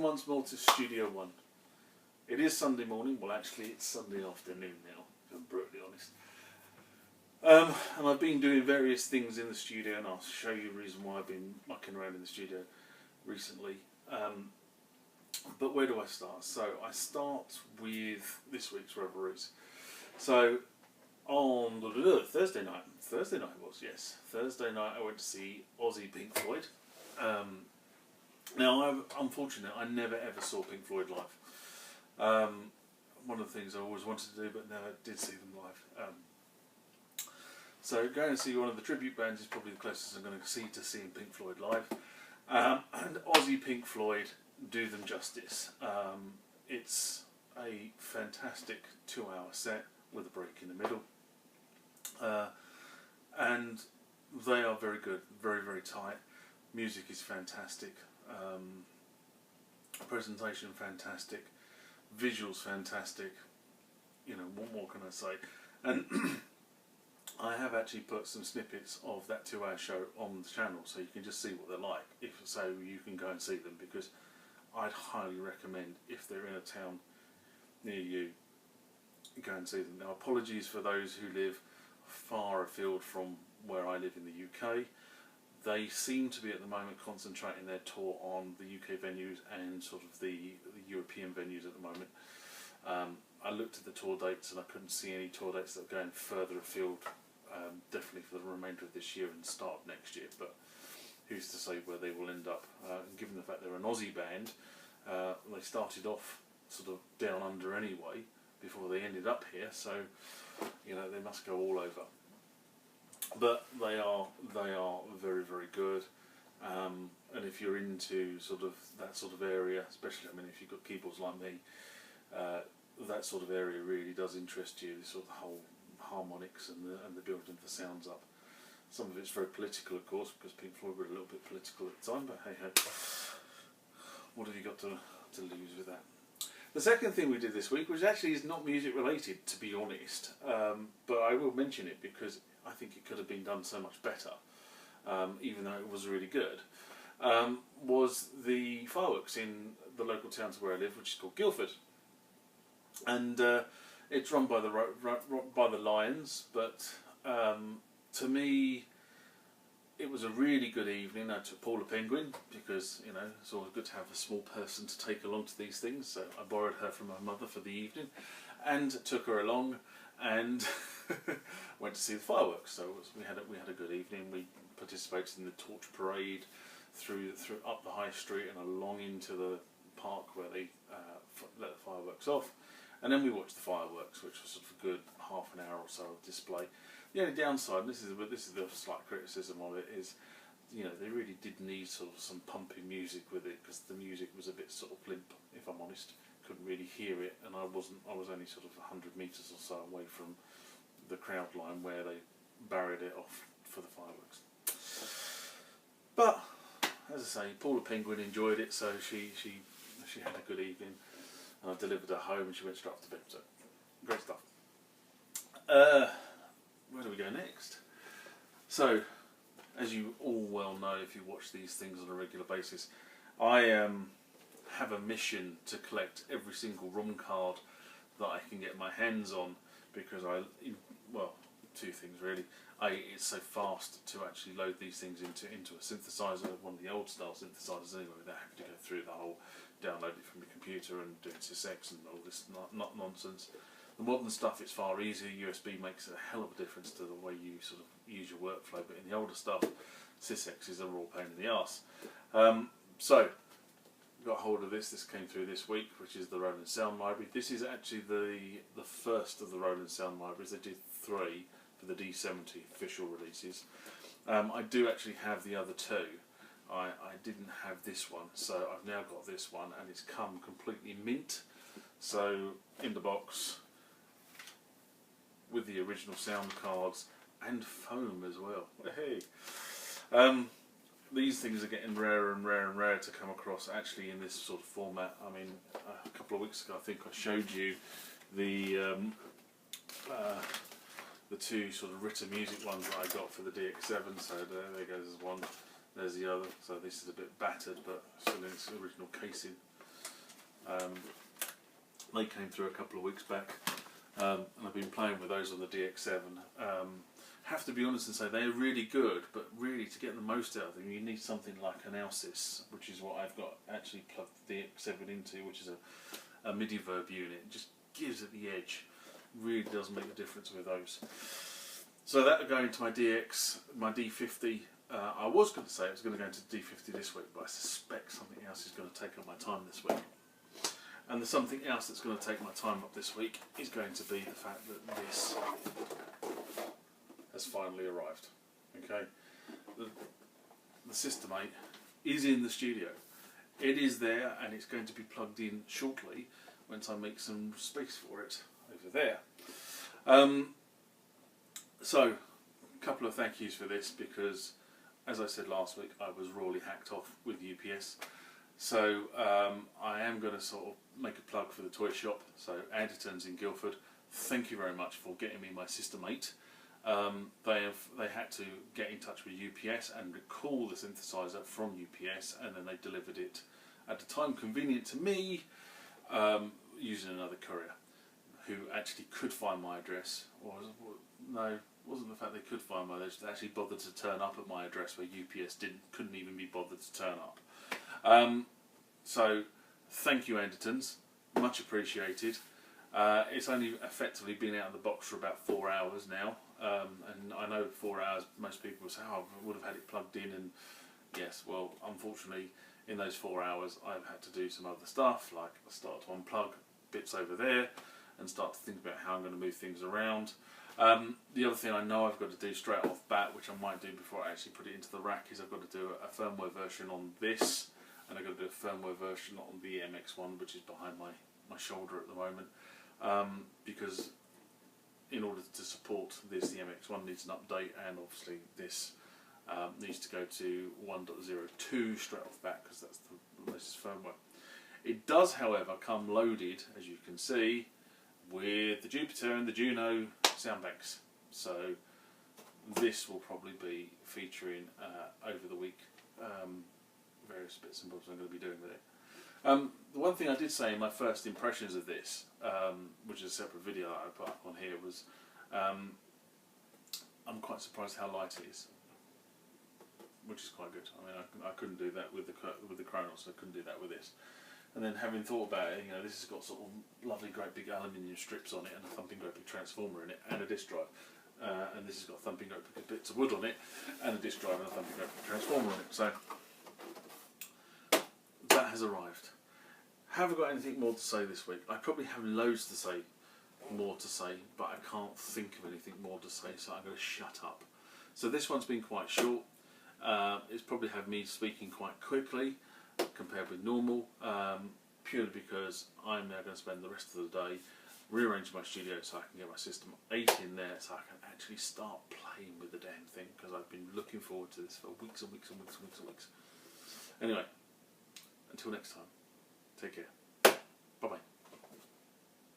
welcome once more to Studio One. It is Sunday morning, well actually it's Sunday afternoon now, if I'm brutally honest. And I've been doing various things in the studio, and I'll show you the reason why I've been mucking around in the studio recently. But where do I start? So I start with this week's revelries. So on Thursday night it was, yes. Thursday night I went to see Aussie Pink Floyd. Now, I'm unfortunate, I never ever saw Pink Floyd live. One of the things I always wanted to do, but never did see them live. So going to see one of the tribute bands is probably the closest I'm going to see to seeing Pink Floyd live. And Aussie Pink Floyd do them justice. It's a fantastic 2-hour set with a break in the middle. And they are very good, very, very tight. Music is fantastic. Presentation fantastic. Visuals fantastic. You know, what more can I say? And I have actually put some snippets of that 2-hour show on the channel, so you can just see what they're like. If so, you can go and see them, because I'd highly recommend, if they're in a town near you, go and see them. Now, apologies for those who live far afield from where I live in the UK. They seem to be at the moment concentrating their tour on the UK venues and sort of the European venues at the moment. I looked at the tour dates and I couldn't see any tour dates that are going further afield, definitely for the remainder of this year and start of next year, but who's to say where they will end up. And given the fact they're an Aussie band, they started off sort of down under anyway before they ended up here, so you know, they must go all over. But they are very, very good, and if you're into sort of that sort of area, especially, I mean, if you've got keyboards like me, that sort of area really does interest you. This sort of whole harmonics and the building of the sounds up. Some of it's very political, of course, because Pink Floyd were a little bit political at the time. But hey ho, what have you got to lose with that? The second thing we did this week, which actually is not music related, to be honest, but I will mention it because I think it could have been done so much better, even though it was really good, was the fireworks in the local town to where I live, which is called Guildford. And it's run by the Lions, but to me, it was a really good evening. I took Paula Penguin, because you know, it's always good to have a small person to take along to these things, so I borrowed her from my mother for the evening and took her along and went to see the fireworks. So we had a good evening. We participated in the torch parade through up the high street and along into the park where they let the fireworks off, and then we watched the fireworks, which was sort of a good half an hour or so of display. The only downside, and this is the slight criticism of it, is, you know, they really did need sort of some pumping music with it, because the music was a bit sort of limp, if I'm honest. Couldn't really hear it, and I was only sort of 100 metres or so away from the crowd line where they barried it off for the fireworks. But as I say, Paula Penguin enjoyed it, so she had a good evening, and I delivered her home and she went straight off to bed. So great stuff. Where do we go next? So, as you all well know, if you watch these things on a regular basis, I have a mission to collect every single ROM card that I can get my hands on, because well, two things really. It's so fast to actually load these things into a synthesizer, one of the old style synthesizers anyway, without having to go through the whole download it from your computer and doing SysX and all this not nonsense. The modern stuff, it's far easier. USB makes a hell of a difference to the way you sort of use your workflow, but in the older stuff, SysX is a raw pain in the arse. So, got hold of this. This came through this week, which is the Roland Sound Library. This is actually the first of the Roland Sound Libraries. They did 3 for the D70 official releases. I do actually have the other 2. I didn't have this one, so I've now got this one, and it's come completely mint. So in the box, with the original sound cards and foam as well. Hey, these things are getting rarer and rarer and rarer to come across actually in this sort of format. I mean, a couple of weeks ago I think I showed you the 2 sort of written music ones that I got for the DX7. So there goes one, there's the other. So this is a bit battered, but still in its original casing. They came through a couple of weeks back, and I've been playing with those on the DX7. Have to be honest and say they're really good, but really to get the most out of them you need something like an Aussie, which is what I've got actually plugged the DX7 into, which is a MIDI verb unit. It just gives it the edge. Really does make a difference with those. So that will go into my DX, my D50. I was going to say it was going to go into D50 this week, but I suspect something else is going to take up my time this week. And the something else that's going to take my time up this week is going to be the fact that this has finally arrived. Okay, the System-8 is in the studio. It is there, and it's going to be plugged in shortly once I make some space for it over there. So, a couple of thank yous for this, because as I said last week, I was rawly hacked off with UPS. So I am going to sort of make a plug for the toy shop. So Anderton's in Guildford, thank you very much for getting me my System-8. They had to get in touch with UPS and recall the synthesizer from UPS, and then they delivered it at the time convenient to me, using another courier who actually could find my address. Or no, it wasn't the fact they could find my address, they actually bothered to turn up at my address where UPS couldn't even be bothered to turn up. So thank you, Andertons, much appreciated. It's only effectively been out of the box for about 4 hours now, and I know 4 hours most people will say, oh, I would have had it plugged in, and yes, well, unfortunately in those 4 hours I've had to do some other stuff, like start to unplug bits over there and start to think about how I'm going to move things around. The other thing I know I've got to do straight off bat, which I might do before I actually put it into the rack, is I've got to do a firmware version on this, and I've got to do a firmware version on the MX1, which is behind my shoulder at the moment, because in order to support this, the MX1 needs an update, and obviously this needs to go to 1.02 straight off bat, because that's the latest firmware. It does, however, come loaded, as you can see, with the Jupiter and the Juno sound banks. So this will probably be featuring over the week, various bits and bobs I'm going to be doing with it. The one thing I did say in my first impressions of this, which is a separate video that I put up on here, was I'm quite surprised how light it is, which is quite good. I mean, I couldn't do that with the Kronos, I couldn't do that with this. And then having thought about it, you know, this has got sort of lovely great big aluminium strips on it, and a thumping great big transformer in it, and a disk drive. And this has got thumping great big bits of wood on it, and a disk drive, and a thumping great big transformer on it. So that has arrived. Have I got anything more to say this week? I probably have loads to say, more to say, but I can't think of anything more to say, so I'm going to shut up. So this one's been quite short. It's probably had me speaking quite quickly compared with normal, purely because I'm now going to spend the rest of the day rearranging my studio so I can get my System-8 in there, so I can actually start playing with the damn thing, because I've been looking forward to this for weeks and weeks and weeks and weeks and weeks. Anyway, until next time, take care. Bye bye.